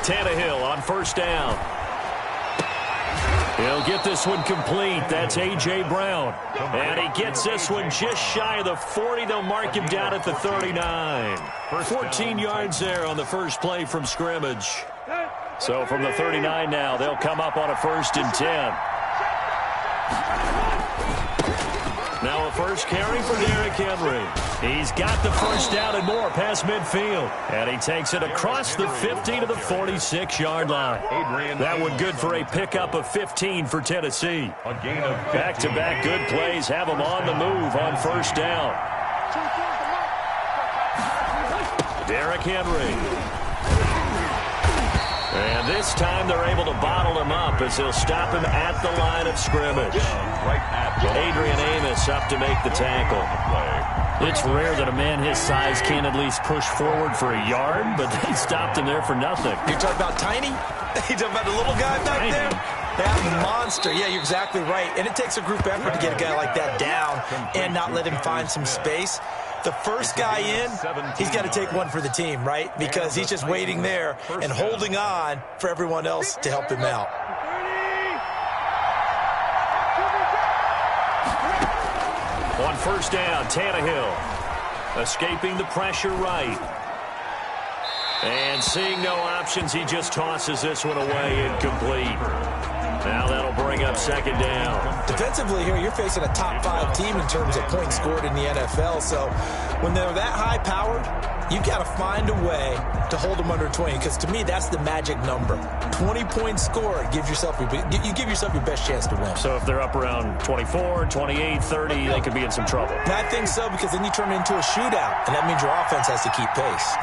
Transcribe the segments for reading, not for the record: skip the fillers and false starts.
Tannehill on first down. He'll get this one complete. That's A.J. Brown. And he gets this one just shy of the 40. They'll mark him down at the 39. 14 yards there on the first play from scrimmage. So from the 39 now, they'll come up on a 1st and 10. Now a first carry for Derrick Henry. He's got the first down and more past midfield. And he takes it across the 50 to the 46-yard line. That one good for a pickup of 15 for Tennessee. Back-to-back good plays have them on the move on first down. Derrick Henry. And this time they're able to bottle him up as they'll stop him at the line of scrimmage. Adrian Amos up to make the tackle. It's rare that a man his size can at least push forward for a yard, but they stopped him there for nothing. You're talking about tiny? You're talking about the little guy back there? That monster. Yeah, you're exactly right. And it takes a group effort to get a guy like that down and not let him find some space. The first guy in, he's got to take one for the team, right? Because he's just waiting there and holding on for everyone else to help him out. On first down, Tannehill escaping the pressure right. And seeing no options, he just tosses this one away incomplete. Now that'll bring up 2nd down. Defensively here, you're facing a top 5 team in terms of points scored in the NFL. So when they're that high-powered, you got to find a way to hold them under 20. Because to me, that's the magic number. 20 points scored, you give yourself your best chance to win. So if they're up around 24, 28, 30, they could be in some trouble. And I think so, because then you turn it into a shootout, and that means your offense has to keep pace.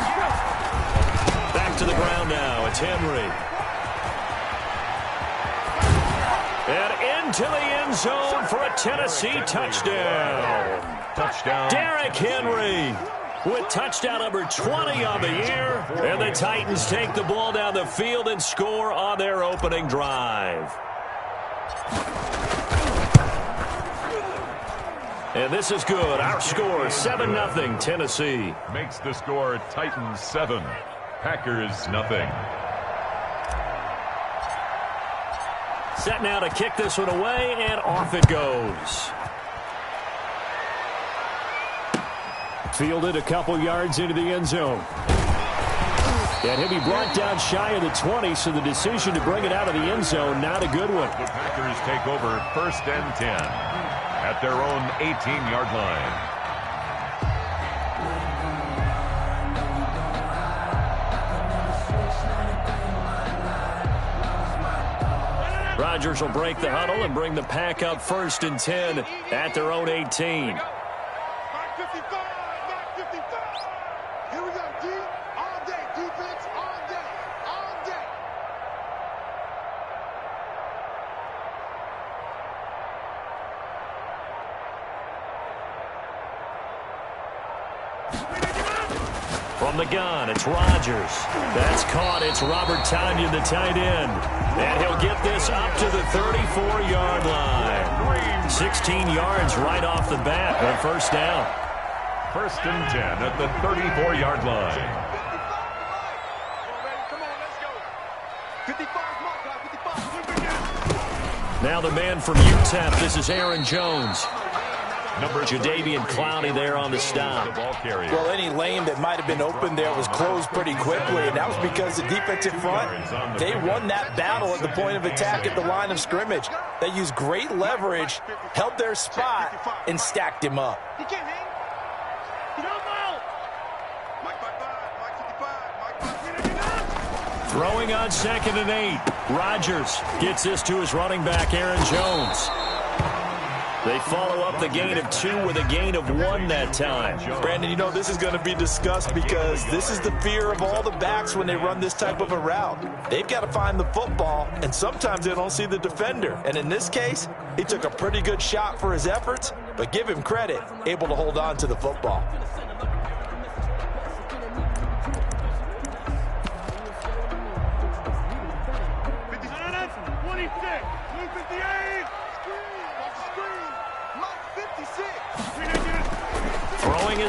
Back to the ground now. It's Henry. And into the end zone for a Tennessee touchdown. Derrick Henry with touchdown number 20 on the year. And the Titans take the ball down the field and score on their opening drive. And this is good. Our score, 7-0 Tennessee. Makes the score Titans 7, Packers 0. Set now to kick this one away, and off it goes. Fielded a couple yards into the end zone. And he'll be brought down shy of the 20, so the decision to bring it out of the end zone, not a good one. The Packers take over 1st and 10 at their own 18-yard line. Rodgers will break the huddle and bring the pack up 1st and 10 at their own 18. From the gun, it's Rodgers. That's caught. It's Robert Tonyan, the tight end. And he'll get this up to the 34-yard line. 16 yards right off the bat on 1st down. 1st and 10 at the 34-yard line. Now the man from UTEP, this is Aaron Jones. Jadeveon Clowney there on the stop. Well, any lane that might have been open there was closed pretty quickly, and that was because the defensive front, they won that battle at the point of attack at the line of scrimmage. They used great leverage, held their spot, and stacked him up. Throwing on 2nd and 8. Rodgers gets this to his running back, Aaron Jones. They follow up the gain of 2 with a gain of 1 that time. Brandon, you know this is going to be discussed because this is the fear of all the backs when they run this type of a route. They've got to find the football, and sometimes they don't see the defender. And in this case, he took a pretty good shot for his efforts, but give him credit, able to hold on to the football.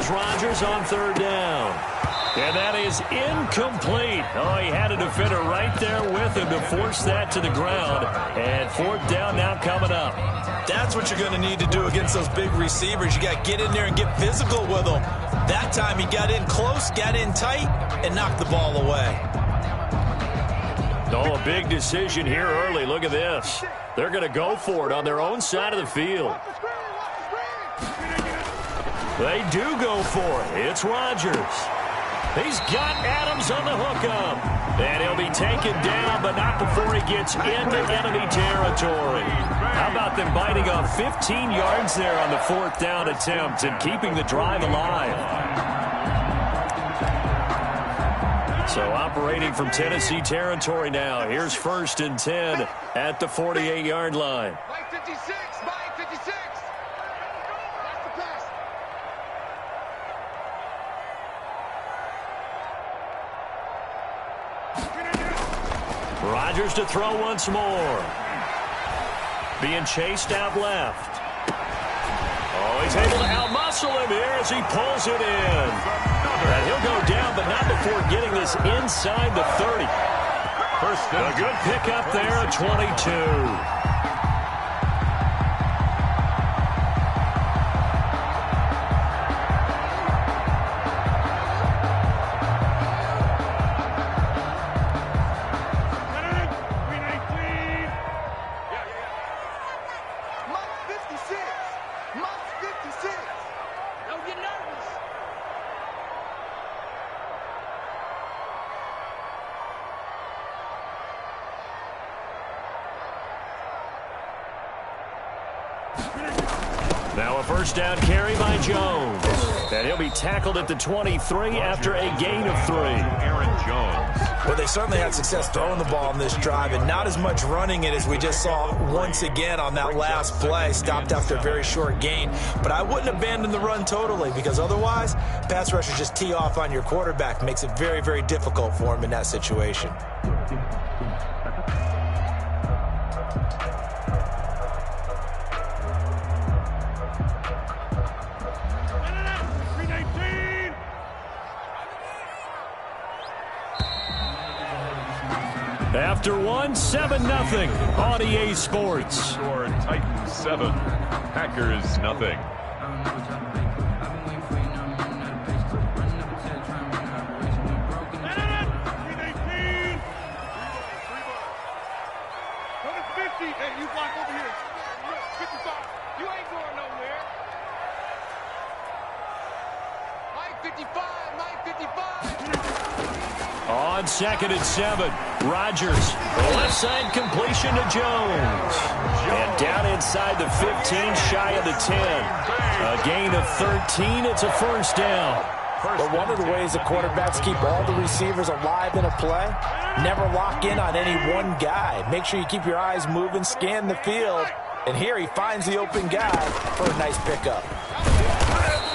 is Rodgers on 3rd down. And that is incomplete. Oh, he had a defender right there with him to force that to the ground. And 4th down now coming up. That's what you're going to need to do against those big receivers. You got to get in there and get physical with them. That time he got in close, got in tight, and knocked the ball away. Oh, a big decision here early. Look at this. They're going to go for it on their own side of the field. They do go for it. It's Rodgers. He's got Adams on the hookup. And he'll be taken down, but not before he gets into enemy territory. How about them biting off 15 yards there on the 4th down attempt and keeping the drive alive? So operating from Tennessee territory now. Here's 1st and 10 at the 48-yard line. Mike 56, Mike 56. That's the pass. Rodgers to throw once more. Being chased out left. Oh, he's able to outmuscle him here as he pulls it in. And he'll go down, but not before getting this inside the 30. A good pickup there at 22. Now a 1st down carry by Jones. And he'll be tackled at the 23 after a gain of 3. Aaron Jones. Well, they certainly had success throwing the ball on this drive and not as much running it as we just saw once again on that last play. Stopped after a very short gain. But I wouldn't abandon the run totally because otherwise, pass rushers just tee off on your quarterback. Makes it very, very difficult for him in that situation. After one, 7-0 on EA Sports. Score Titans 7, Packers nothing. Hey, you block over here. 55. You ain't going nowhere. Mike 55, Mike 55. On 2nd and 7, Rodgers. The left side completion to Jones. And down inside the 15, shy of the 10. A gain of 13. It's a 1st down. But one of the ways the quarterbacks keep all the receivers alive in a play, never lock in on any one guy. Make sure you keep your eyes moving, scan the field. And here he finds the open guy for a nice pickup.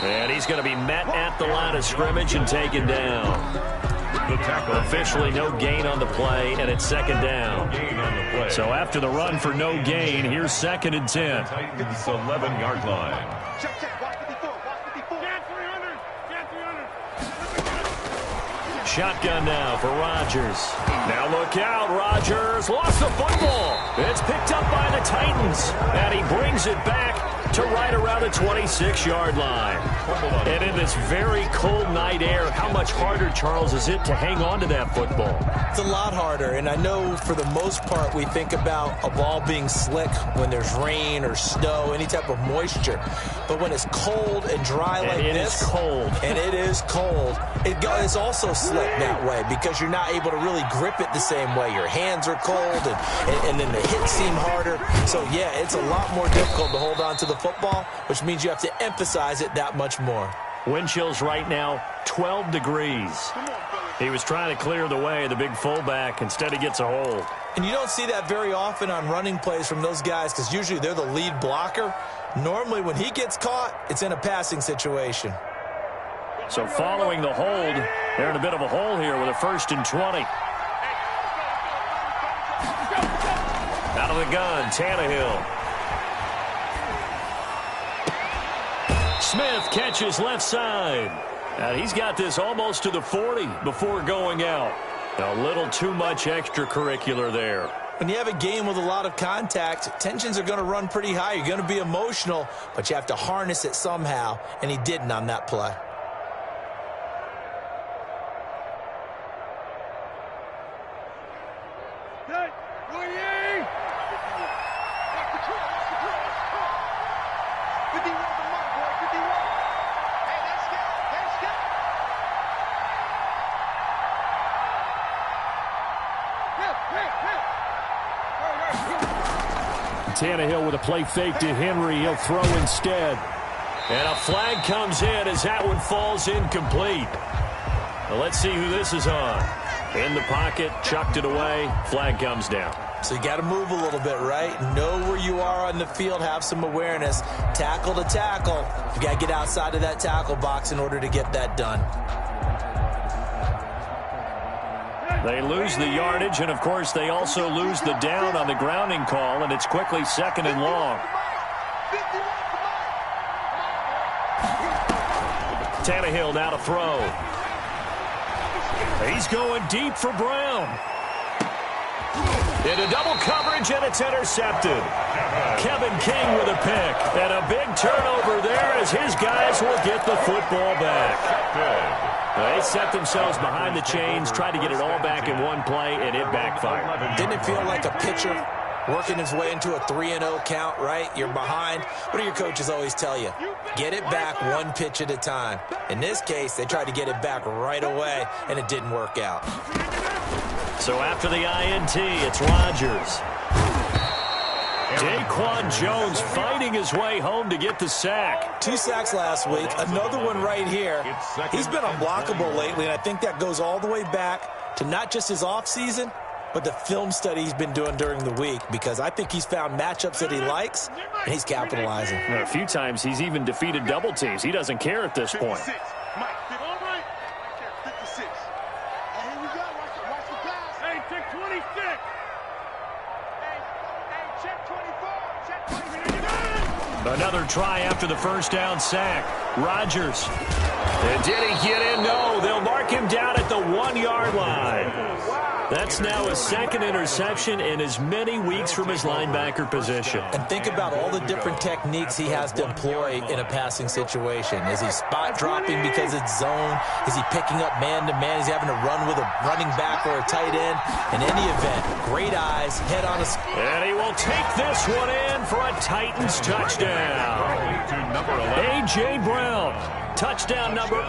And he's going to be met at the line of scrimmage and taken down. Officially no gain on the play, and it's 2nd down. So after the run for no gain, here's 2nd and 10. Titans 11-yard line. Check, check. Watch 54. Watch 54. Jan 300. Jan 300. Shotgun now for Rodgers. Now look out, Rodgers lost the football. It's picked up by the Titans, and he brings it back to right around the 26-yard line. And in this very cold night air, how much harder, Charles, is it to hang on to that football? It's a lot harder, and I know for the most part we think about a ball being slick when there's rain or snow, any type of moisture. But when it's cold and dry like this, it is cold. And it is cold, it's also slick that way because you're not able to really grip it the same way. Your hands are cold, and then the hits seem harder. So, yeah, it's a lot more difficult to hold on to the football, which means you have to emphasize it that much more. Wind chills right now, 12 degrees. He was trying to clear the way, the big fullback. Instead, he gets a hold. And you don't see that very often on running plays from those guys because usually they're the lead blocker. Normally, when he gets caught, it's in a passing situation. So following the hold, they're in a bit of a hole here with a 1st and 20. Out of the gun, Tannehill. Smith catches left side. And he's got this almost to the 40 before going out. A little too much extracurricular there. When you have a game with a lot of contact, tensions are going to run pretty high. You're going to be emotional, but you have to harness it somehow, and he didn't on that play. Tannehill with a play fake to Henry. He'll throw instead. And a flag comes in as that one falls incomplete. Well, let's see who this is on. In the pocket, chucked it away. Flag comes down. So you got to move a little bit, right? Know where you are on the field. Have some awareness. Tackle to tackle. You got to get outside of that tackle box in order to get that done. They lose the yardage, and, of course, they also lose the down on the grounding call, and it's quickly 2nd and long. Tannehill now to throw. He's going deep for Brown. Into double coverage, and it's intercepted. Kevin King with a pick, and a big turnover there as his guys will get the football back. They set themselves behind the chains, tried to get it all back in one play, and it backfired. Didn't it feel like a pitcher working his way into a 3-0 count, right? You're behind. What do your coaches always tell you? Get it back one pitch at a time. In this case, they tried to get it back right away, and it didn't work out. So after the INT, it's Rodgers. Daquan Jones fighting his way home to get the sack. 2 sacks last week, another one right here. He's been unblockable lately, and I think that goes all the way back to not just his offseason, but the film study he's been doing during the week, because I think he's found matchups that he likes, and he's capitalizing. A few times he's even defeated double teams. He doesn't care at this point. Another try after the first down sack. Rodgers. And did he get in? No, they'll mark him down at the 1-yard line. That's now his 2nd interception in as many weeks from his linebacker position. And think about all the different techniques he has to employ in a passing situation. Is he spot dropping because it's zone? Is he picking up man-to-man? Is he having to run with a running back or a tight end? In any event, great eyes, head on a... And he will take this one in for a Titans touchdown. A.J. Brown. Touchdown number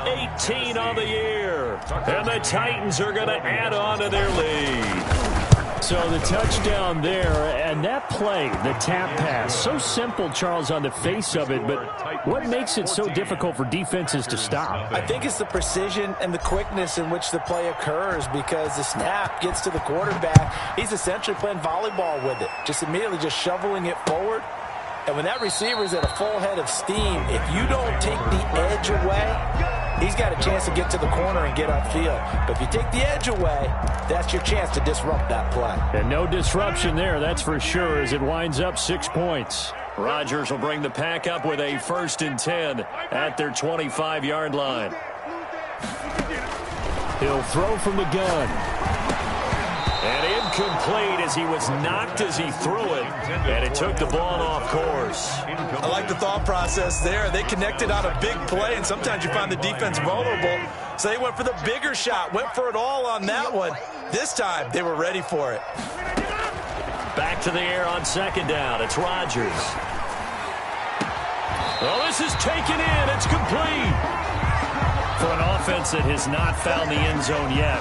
18 on the year. And the Titans are going to add on to their lead. So the touchdown there, and that play, the tap pass, so simple, Charles, on the face of it, but what makes it so difficult for defenses to stop? I think it's the precision and the quickness in which the play occurs, because the snap gets to the quarterback. He's essentially playing volleyball with it, just immediately just shoveling it forward. And when that receiver's at a full head of steam, if you don't take the edge away, he's got a chance to get to the corner and get upfield. But if you take the edge away, that's your chance to disrupt that play. And no disruption there, that's for sure, as it winds up 6 points. Rodgers will bring the pack up with a 1st and 10 at their 25-yard line. He'll throw from the gun. And incomplete as he was knocked as he threw it. And it took the ball off course. I like the thought process there. They connected on a big play, and sometimes you find the defense vulnerable. So they went for the bigger shot, went for it all on that one. This time, they were ready for it. Back to the air on 2nd down. It's Rodgers. Oh, this is taken in. It's complete. For an offense that has not found the end zone yet,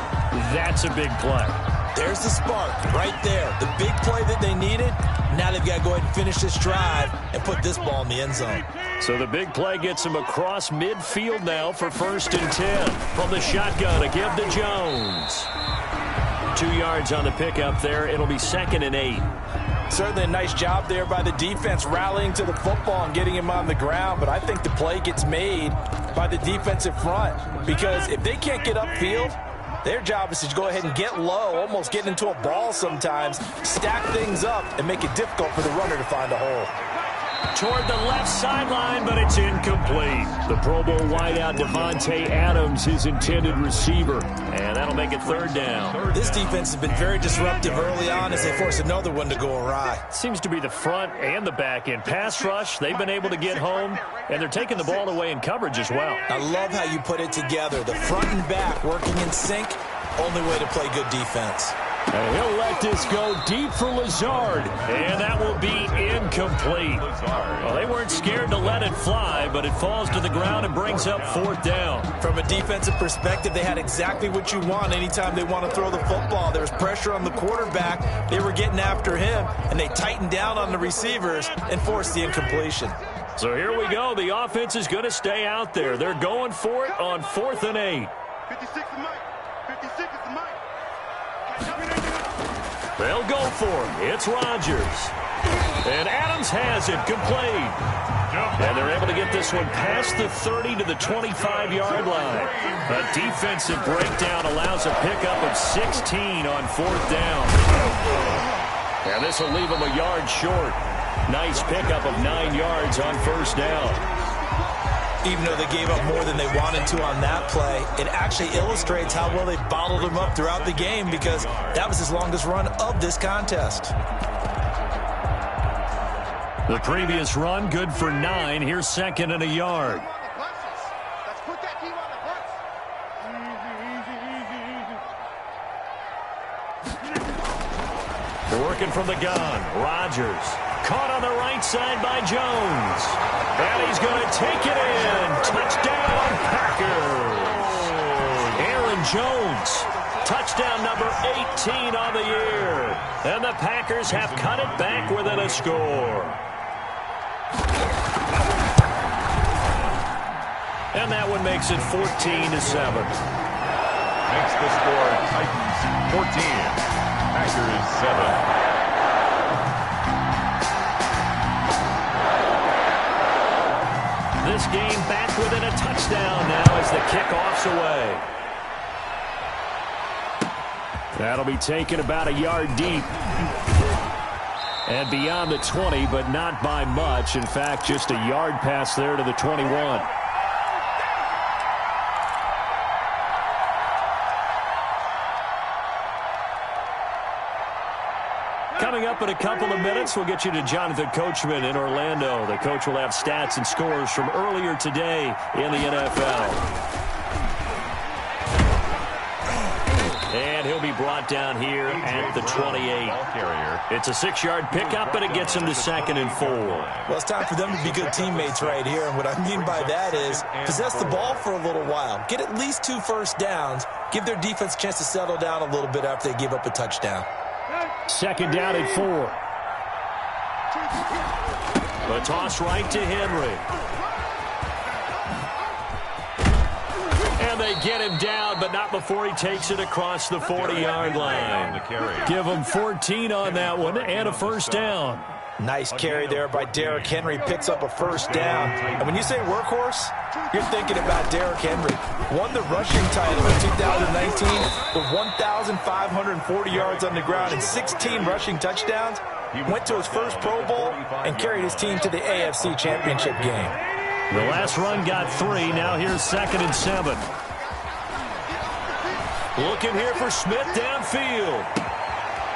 that's a big play. There's the spark right there. The big play that they needed. Now they've got to go ahead and finish this drive and put this ball in the end zone. So the big play gets him across midfield now for 1st and 10. From the shotgun, a give to Jones. 2 yards on the pickup there. It'll be 2nd and 8. Certainly a nice job there by the defense rallying to the football and getting him on the ground. But I think the play gets made by the defensive front, because if they can't get upfield, their job is to go ahead and get low, almost get into a ball sometimes, stack things up, and make it difficult for the runner to find a hole. toward the left sideline, but it's incomplete. The Pro Bowl wideout Devontae Adams, his intended receiver. And that'll make it third down. This defense has been very disruptive early on as they force another one to go awry. Seems to be the front and the back end. Pass rush, they've been able to get home, and they're taking the ball away in coverage as well. I love how you put it together. The front and back working in sync, only way to play good defense. And he'll let this go deep for Lazard. And that will be incomplete. Well, they weren't scared to let it fly, but it falls to the ground and brings up fourth down. From a defensive perspective, they had exactly what you want anytime they want to throw the football. There was pressure on the quarterback. They were getting after him, and they tightened down on the receivers and forced the incompletion. So here we go. The offense is going to stay out there. They're going for it on 4th and 8. 56 is Mike. 56 is Mike. They'll go for it. It's Rodgers. And Adams has it complete. And they're able to get this one past the 30 to the 25-yard line. A defensive breakdown allows a pickup of 16 on 4th down. And this will leave them a yard short. Nice pickup of 9 yards on 1st down. Even though they gave up more than they wanted to on that play, it actually illustrates how well they bottled them up throughout the game because that was his longest run of this contest. The previous run, good for 9. Here's 2nd and a yard. Let's put that team on the bus. Easy. Working from the gun, Rodgers. Caught on the right side by Jones. And he's going to take it in. Touchdown, Packers. Aaron Jones. Touchdown number 18 on the year. And the Packers have cut it back within a score. And that one makes it 14-7. Makes the score Titans 14, Packers 7. This game back within a touchdown now as the kickoff's away. That'll be taken about a yard deep. And beyond the 20, but not by much. In fact, just a yard pass there to the 21. Coming up in a couple of minutes, we'll get you to Jonathan Coachman in Orlando. The coach will have stats and scores from earlier today in the NFL. And he'll be brought down here at the 28. It's a 6-yard pickup, and it gets him to 2nd and 4. Well, it's time for them to be good teammates right here. And what I mean by that is possess the ball for a little while. Get at least 2 first downs. Give their defense a chance to settle down a little bit after they give up a touchdown. 2nd down and 4. A toss right to Henry. And they get him down, but not before he takes it across the 40-yard line. Give him 14 on that one and a first down. Nice carry there by Derrick Henry. Picks up a first down. And when you say workhorse, you're thinking about Derrick Henry. Won the rushing title in 2019 with 1,540 yards on the ground and 16 rushing touchdowns. Went to his first Pro Bowl and carried his team to the AFC Championship game. The last run got 3. Now here's 2nd and 7. Looking here for Smith downfield.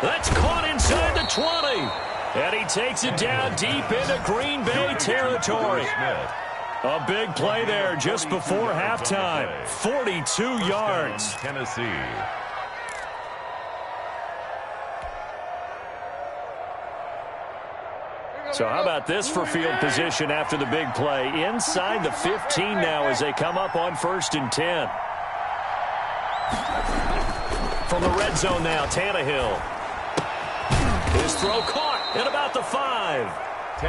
That's caught inside the 20. And he takes it down deep into Green Bay territory. A big play there just before halftime. 42 yards. Tennessee. So how about this for field position after the big play? Inside the 15 now as they come up on 1st and 10. From the red zone now, Tannehill. His throw caught at about the 5.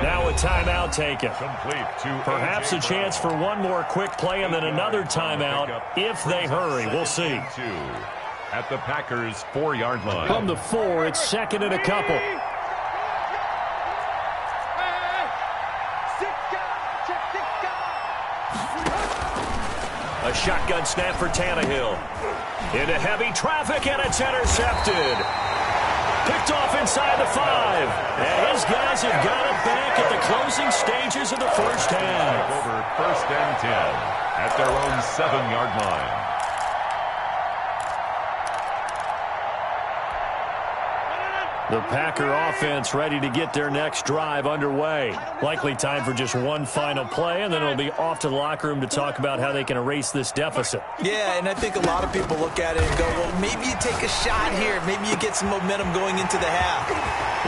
Now a timeout taken. Perhaps a chance for one more quick play and then another timeout if they hurry. We'll see. At the Packers' 4-yard line. From the 4, it's 2nd and a couple. A shotgun snap for Tannehill. Into heavy traffic, and it's intercepted. Picked off inside the 5. And his guys have got it back at the closing stages of the first half. Over first and 10 at their own 7-yard line. The Packer offense ready to get their next drive underway. Likely time for just one final play, and then it'll be off to the locker room to talk about how they can erase this deficit. Yeah, and I think a lot of people look at it and go, well, maybe you take a shot here. Maybe you get some momentum going into the half.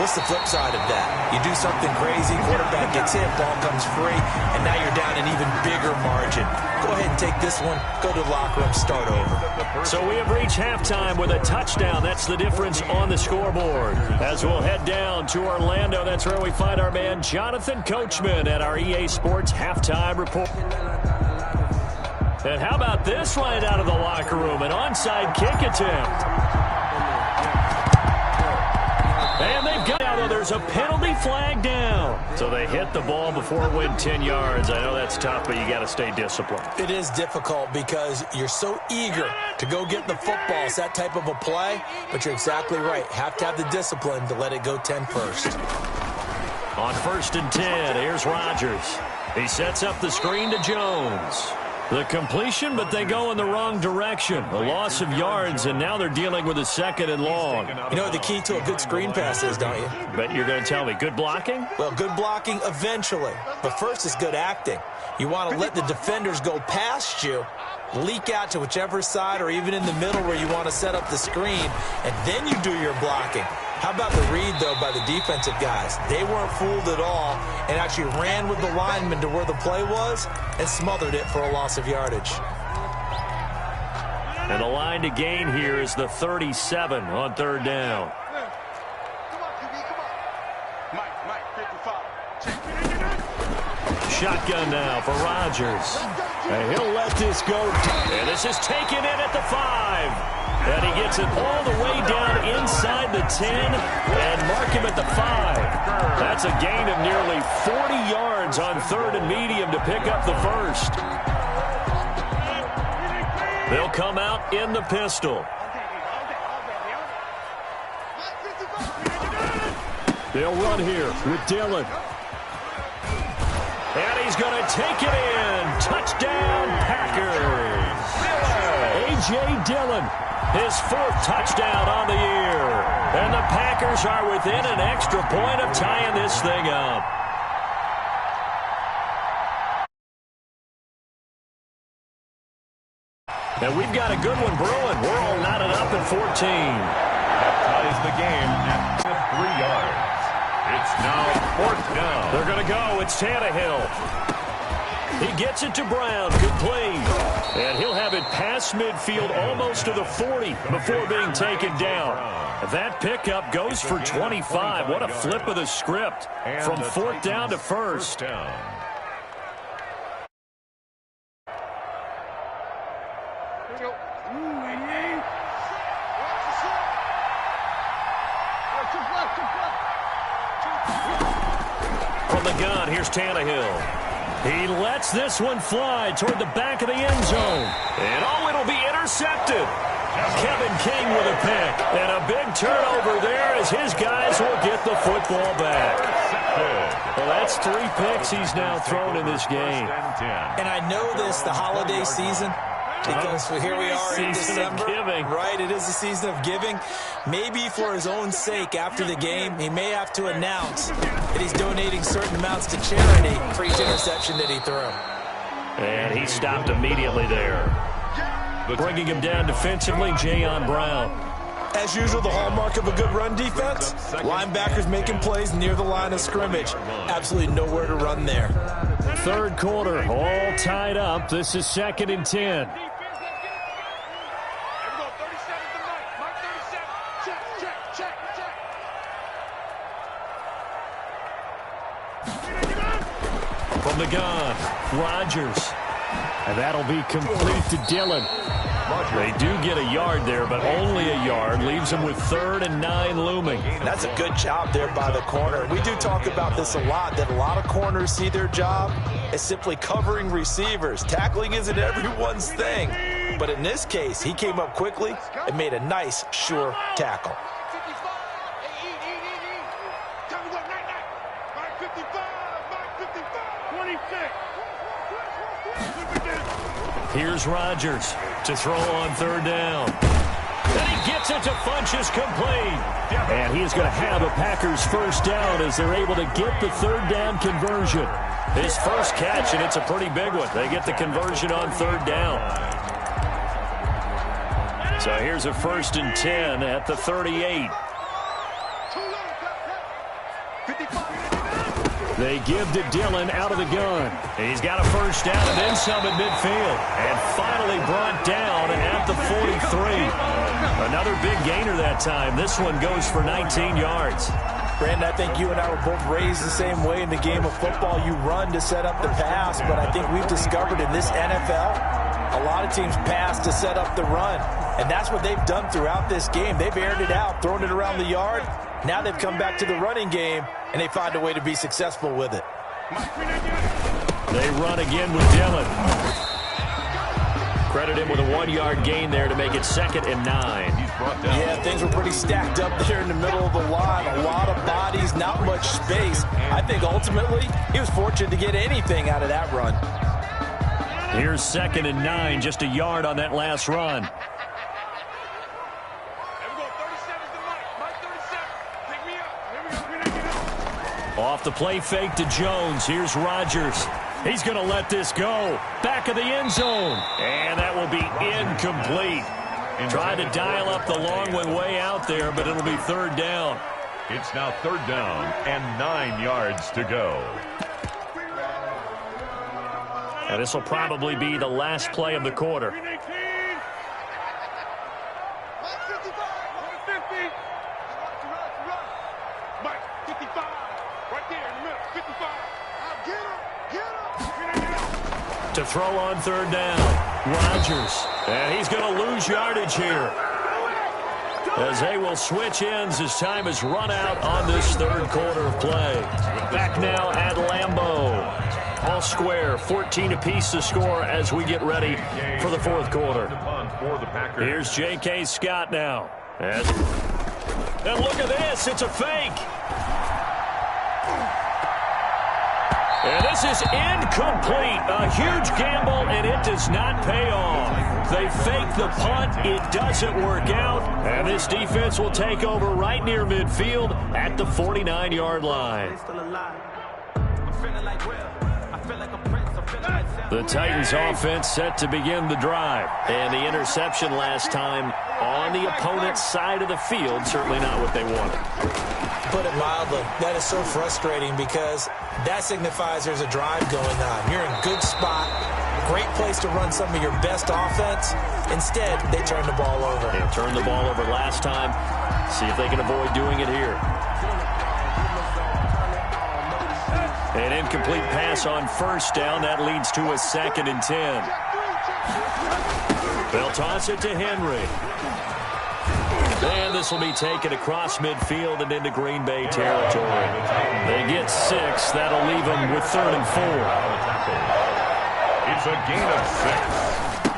What's the flip side of that? You do something crazy, quarterback gets hit, ball comes free, and now you're down an even bigger margin. Go ahead and take this one, go to the locker room, start over. So we have reached halftime with a touchdown. That's the difference on the scoreboard. As we'll head down to Orlando, that's where we find our man Jonathan Coachman at our EA Sports Halftime Report. And how about this right out of the locker room? An onside kick attempt. And they've got out, though there's a penalty flag down. So they hit the ball before it went 10 yards. I know that's tough, but you got to stay disciplined. It is difficult because you're so eager to go get the football. It's that type of a play, but you're exactly right. Have to have the discipline to let it go 10 first. On 1st and 10, here's Rodgers. He sets up the screen to Jones. The completion, but they go in the wrong direction. A loss of yards, and now they're dealing with a 2nd and long. You know what the key to a good screen pass is, don't you? Bet you're going to tell me. Good blocking? Well, good blocking eventually. But first is good acting. You want to let the defenders go past you, leak out to whichever side or even in the middle where you want to set up the screen, and then you do your blocking. How about the read, though, by the defensive guys? They weren't fooled at all and actually ran with the lineman to where the play was and smothered it for a loss of yardage. And the line to gain here is the 37 on 3rd down. Come on, QB, come on. Mike, 55. Shotgun now for Rodgers. And he'll let this go. And this is taken in at the 5. And he gets it all the way down inside the 10 and mark him at the 5. That's a gain of nearly 40 yards on 3rd and medium to pick up the first. They'll come out in the pistol. They'll run here with Dillon. And he's going to take it in. Touchdown, Packers. A.J. Dillon. His 4th touchdown on the year. And the Packers are within an extra point of tying this thing up. And we've got a good one brewing. We're all knotted up at 14. That ties the game at 3 yards. It's now 4th down. They're going to go. It's Tannehill. He gets it to Brown, complete. And he'll have it past midfield almost to the 40 before being taken down. That pickup goes for 25. What a flip of the script from 4th down to 1st. From the gun, here's Tannehill. He lets this one fly toward the back of the end zone. And oh, it'll be intercepted. Kevin King with a pick. And a big turnover there as his guys will get the football back. Well, that's 3 picks he's now thrown in this game. And I know this, the holiday season, because here we are in December. Right, it is the season of giving. Maybe for his own sake, after the game, he may have to announce that he's donating certain amounts to charity for each interception that he threw. And he stopped immediately there. Bringing him down defensively, Jayon Brown. As usual, the hallmark of a good run defense, linebackers making plays near the line of scrimmage. Absolutely nowhere to run there. 3rd quarter, all tied up. This is 2nd and 10. From the gun, Rodgers. And that'll be complete to Dillon. They do get a yard there, but only a yard. Leaves them with 3rd and 9 looming. That's a good job there by the corner. We do talk about this a lot, that a lot of corners see their job as simply covering receivers. Tackling isn't everyone's thing. But in this case, he came up quickly and made a nice, sure tackle. Here's Rodgers to throw on third down. And he gets it to Funchess complete. And he is going to have a Packers first down as they're able to get the third down conversion. His first catch, and it's a pretty big one. They get the conversion on third down. So here's a 1st and 10 at the 38. They give to Dillon out of the gun. He's got a first down and then some at midfield. And finally brought down at the 43. Another big gainer that time. This one goes for 19 yards. Brandon, I think you and I were both raised the same way in the game of football. You run to set up the pass, but I think we've discovered in this NFL, a lot of teams pass to set up the run. And that's what they've done throughout this game. They've aired it out, thrown it around the yard. Now they've come back to the running game, and they find a way to be successful with it. They run again with Dillon. Credit him with a 1-yard gain there to make it 2nd and 9. Yeah, things were pretty stacked up there in the middle of the line. A lot of bodies, not much space. I think ultimately he was fortunate to get anything out of that run. Here's 2nd and 9, just a yard on that last run. Off the play fake to Jones. Here's Rodgers. He's going to let this go. Back of the end zone. And that will be incomplete. Tried to dial up the long one way out there, but it'll be 3rd down. It's now 3rd down and 9 yards to go. And this will probably be the last play of the quarter. To throw on 3rd down. Rodgers. And he's going to lose yardage here, as they will switch ends as time is run out on this 3rd quarter of play. Back now at Lambeau. All square, 14 apiece to score as we get ready for the 4th quarter. Here's J.K. Scott now. And look at this. It's a fake. And this is incomplete. A huge gamble, and it does not pay off. They fake the punt. It doesn't work out. And this defense will take over right near midfield at the 49-yard line. The Titans offense set to begin the drive. And the interception last time on the opponent's side of the field, certainly not what they wanted. Put it mildly, that is so frustrating because that signifies there's a drive going on. You're in good spot, great place to run some of your best offense. Instead, they turn the ball over. They turned the ball over last time. See if they can avoid doing it here. An incomplete pass on 1st down. That leads to a 2nd and 10. They'll toss it to Henry. And this will be taken across midfield and into Green Bay territory. They get 6. That'll leave them with 3rd and 4. It's a gain of 6.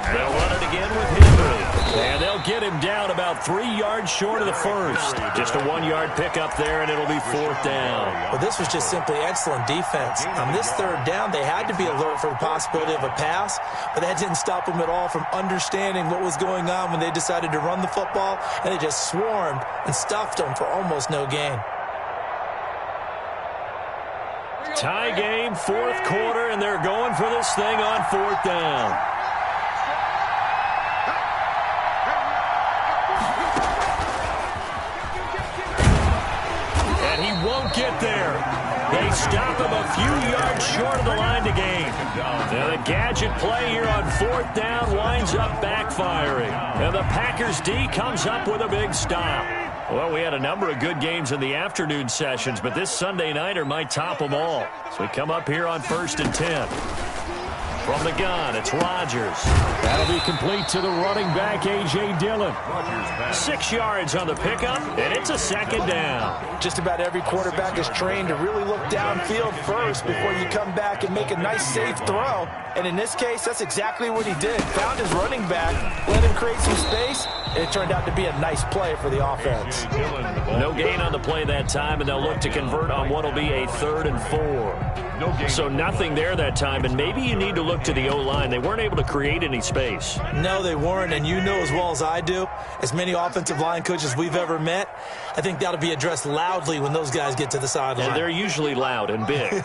They'll run it again with Henry. And they'll get him down about 3 yards short of the 1st. Just a 1-yard pickup there, and it'll be 4th down. Well, this was just simply excellent defense. On this 3rd down, they had to be alert for the possibility of a pass, but that didn't stop them at all from understanding what was going on when they decided to run the football, and they just swarmed and stuffed them for almost no gain. Tie game, 4th quarter, and they're going for this thing on 4th down. And he won't get there. They stop him a few yards short of the line to gain. Now the gadget play here on 4th down winds up backfiring. And the Packers D comes up with a big stop. Well, we had a number of good games in the afternoon sessions, but this Sunday nighter might top them all. So we come up here on 1st and 10. From the gun, it's Rodgers. That'll be complete to the running back, A.J. Dillon. 6 yards on the pickup, and it's a 2nd down. Just about every quarterback is trained to really look downfield first before you come back and make a nice, safe throw. And in this case, that's exactly what he did. Found his running back, let him create some space, and it turned out to be a nice play for the offense. No gain on the play that time, and they'll look to convert on what will be a 3rd and 4. So nothing there that time, and maybe you need to look look to the O-line, they weren't able to create any space. No, they weren't, and you know as well as I do, as many offensive line coaches we've ever met, I think that'll be addressed loudly when those guys get to the sideline. And they're usually loud and big.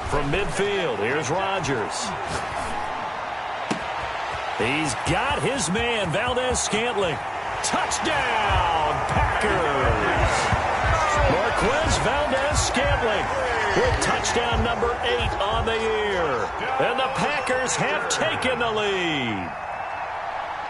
From midfield, here's Rodgers. He's got his man, Valdez-Scantling. Touchdown, Packers! Marquez Valdez-Scantling with touchdown number 8 on the year. And the Packers have taken the lead.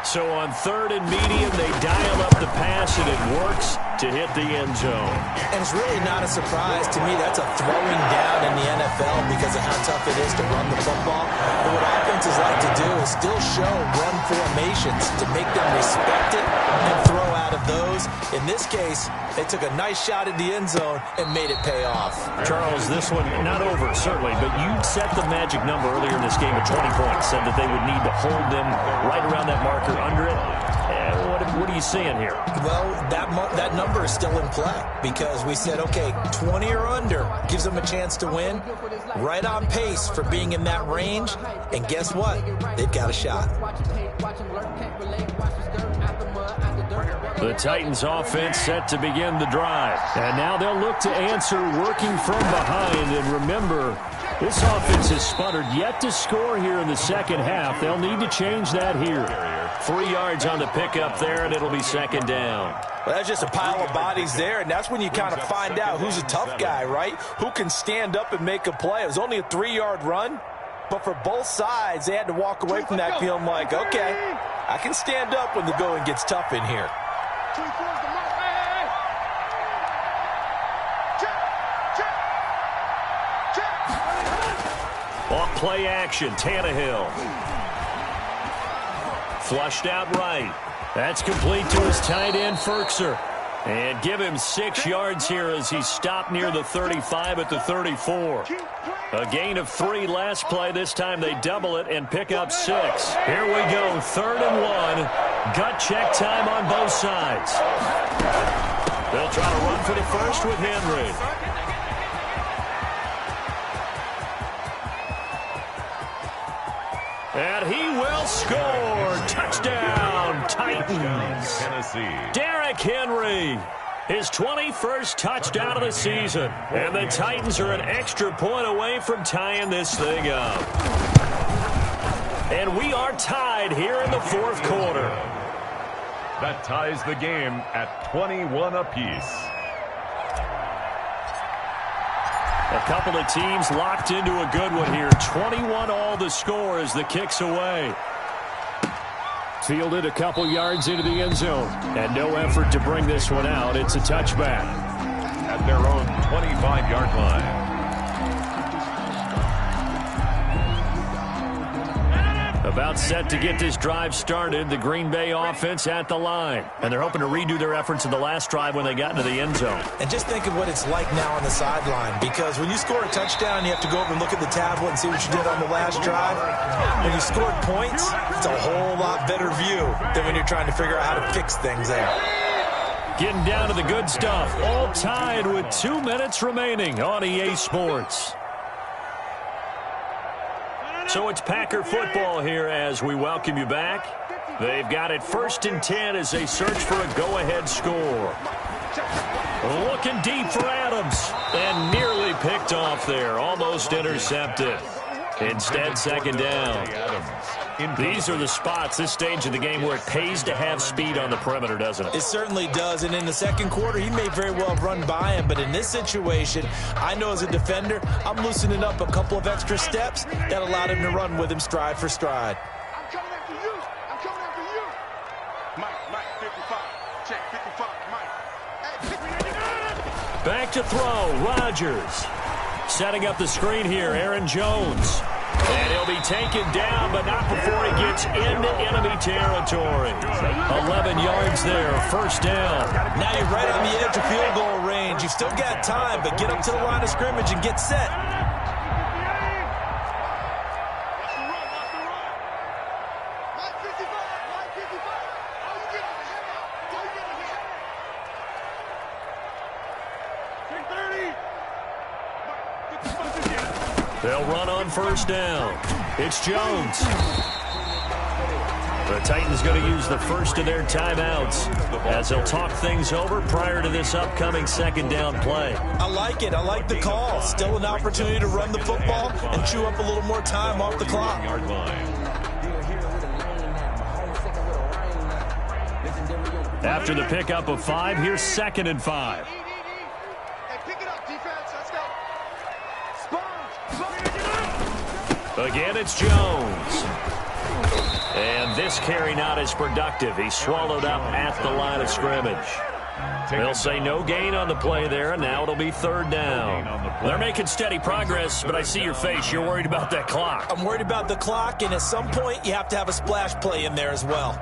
So on 3rd and medium, they dial up the pass, and it works to hit the end zone. And it's really not a surprise to me. That's a throwing down in the NFL because of how tough it is to run the football. But what offenses like to do is still show run formations to make them respect it and throw out of those. In this case, they took a nice shot at the end zone and made it pay off. Charles, this one not over, certainly, but you set the magic number earlier in this game at 20 points, said that they would need to hold them right around that marker under it. What are you seeing here? Well, that number is still in play because we said, okay, 20 or under gives them a chance to win. Right on pace for being in that range. And guess what? They've got a shot. The Titans offense set to begin the drive. And now they'll look to answer working from behind. And remember, this offense has sputtered yet to score here in the second half. They'll need to change that here. 3 yards on the pickup there, and it'll be second down. Well, that's just a pile of bodies there, and that's when you kind of find out who's a tough guy, right? Who can stand up and make a play. It was only a 3-yard run, but for both sides, they had to walk away from that feeling like, okay, I can stand up when the going gets tough in here. Off play action, Tannehill. Flushed out right. That's complete to his tight end, Firkser. And give him 6 yards here as he stopped near the 35 at the 34. A gain of 3 last play. This time they double it and pick up 6. Here we go, 3rd and 1. Gut check time on both sides. They'll try to run for the first with Henry. And he will score. Touchdown, Titans. Tennessee. Derrick Henry, his 21st touchdown of the season. And the Titans are an extra point away from tying this thing up. And we are tied here in the 4th quarter. That ties the game at 21 apiece. A couple of teams locked into a good one here. 21 all the score as the kick's away. Fielded a couple yards into the end zone. And no effort to bring this one out. It's a touchback. At their own 25-yard line. About set to get this drive started, the Green Bay offense at the line. And they're hoping to redo their efforts in the last drive when they got into the end zone. And just think of what it's like now on the sideline, because when you score a touchdown, you have to go over and look at the tablet and see what you did on the last drive. When you scored points, it's a whole lot better view than when you're trying to figure out how to fix things there. Getting down to the good stuff, all tied with 2 minutes remaining on EA Sports. So it's Packer football here as we welcome you back. They've got it 1st and 10 as they search for a go-ahead score. Looking deep for Adams. And nearly picked off there. Almost intercepted. Instead, second down. These are the spots, this stage of the game, where it pays to have speed on the perimeter, doesn't it? It certainly does, and in the second quarter, he may very well have run by him, but in this situation, I know as a defender, I'm loosening up a couple of extra steps that allowed him to run with him stride for stride. I'm coming after you. I'm coming after you. Mike, 55. Check, 55, Mike. Hey, back to throw, Rodgers. Setting up the screen here, Aaron Jones. And he'll be taken down, but not before he gets into enemy territory. 11 yards there, first down. Now you're right on the edge of field goal range. You've still got time, but get up to the line of scrimmage and get set. Mike 55. They'll run on first down. It's Jones. The Titans going to use the first of their timeouts as they'll talk things over prior to this upcoming second down play. I like it. I like the call. Still an opportunity to run the football and chew up a little more time off the clock. After the pickup of 5, here's 2nd and 5. Again, it's Jones. And this carry not as productive. He's swallowed up at the line of scrimmage. They'll say no gain on the play there, and now it'll be 3rd down. They're making steady progress, but I see your face. You're worried about that clock. I'm worried about the clock, and at some point you have to have a splash play in there as well.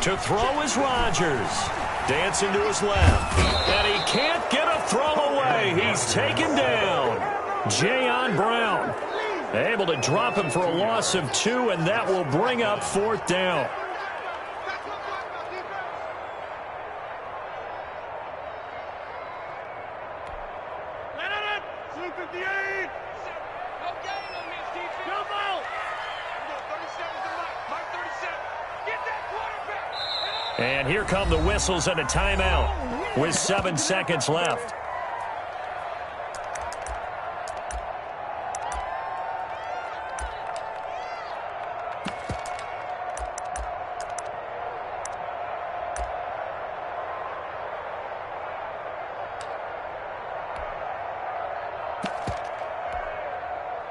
To throw is Rodgers. Dancing to his left. And he can't get a throw away. He's taken down. Jayon Brown able to drop him for a loss of 2, and that will bring up 4th down. And here come the whistles and a timeout with 7 seconds left.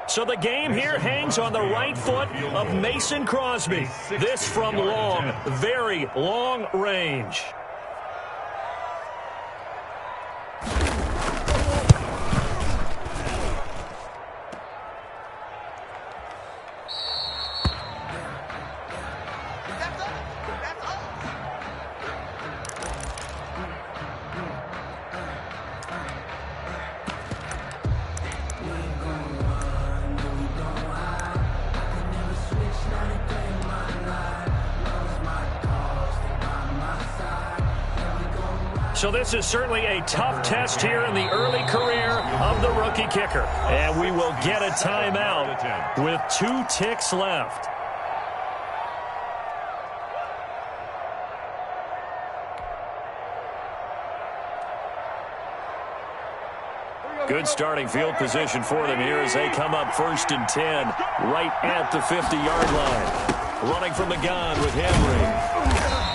So the game here hangs on the right foot of Mason Crosby. This from long, very long range. So this is certainly a tough test here in the early career of the rookie kicker. And we will get a timeout with 2 ticks left. Good starting field position for them here as they come up 1st and 10 right at the 50-yard line. Running from the gun with Henry.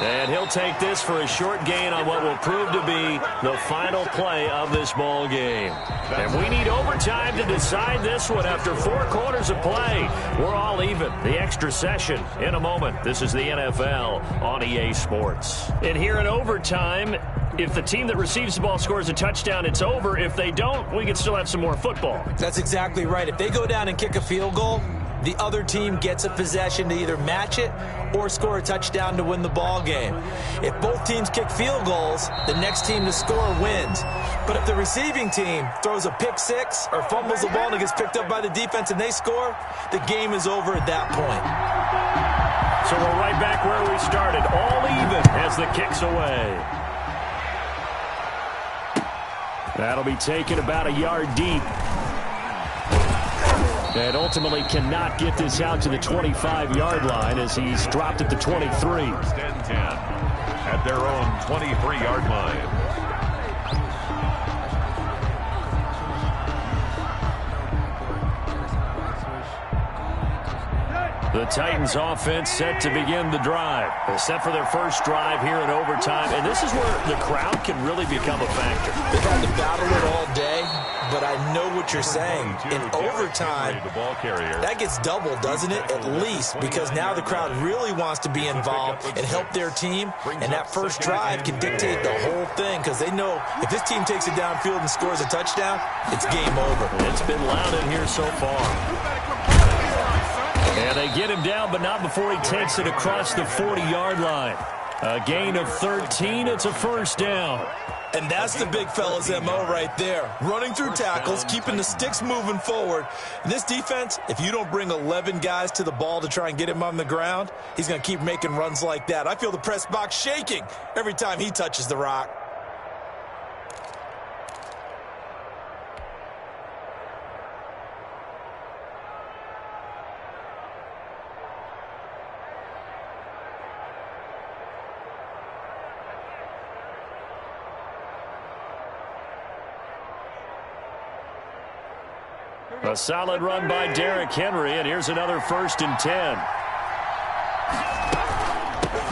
And he'll take this for a short gain on what will prove to be the final play of this ball game. And we need overtime to decide this one after 4 quarters of play. We're all even. The extra session in a moment. This is the NFL on EA Sports. And here in overtime, if the team that receives the ball scores a touchdown, it's over. If they don't, we can still have some more football. That's exactly right. If they go down and kick a field goal, the other team gets a possession to either match it or score a touchdown to win the ball game. If both teams kick field goals, the next team to score wins. But if the receiving team throws a pick 6 or fumbles the ball and it gets picked up by the defense and they score, the game is over at that point. So we're right back where we started, all even as the kick's away. That'll be taken about a yard deep. And ultimately cannot get this out to the 25-yard line as he's dropped at the 23. 10-10 at their own 23-yard line. The Titans offense set to begin the drive. They're set for their first drive here in overtime. And this is where the crowd can really become a factor. They've had to battle it all day, but I know what you're saying. In overtime, that gets doubled, doesn't it? At least, because now the crowd really wants to be involved and help their team. And that first drive can dictate the whole thing because they know if this team takes it downfield and scores a touchdown, it's game over. It's been loud in here so far. And they get him down, but not before he takes it across the 40-yard line. A gain of 13. It's a first down. And that's the big fella's MO right there. Running through tackles, keeping the sticks moving forward. And this defense, if you don't bring 11 guys to the ball to try and get him on the ground, he's going to keep making runs like that. I feel the press box shaking every time he touches the rock. A solid run by Derrick Henry, and here's another 1st and 10.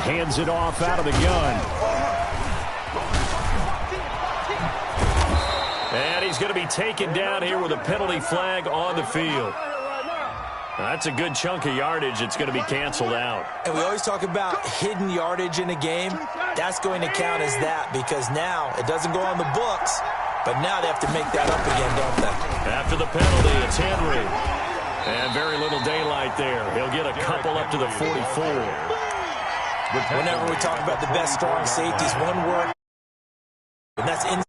Hands it off out of the gun. And he's going to be taken down here with a penalty flag on the field. That's a good chunk of yardage. It's going to be canceled out. And we always talk about hidden yardage in a game. That's going to count as that because now it doesn't go on the books, but now they have to make that up again, don't they? After the penalty, it's Henry. And very little daylight there. He'll get a couple up to the 44. Whenever we talk about the best strong safeties, one word, and that's in.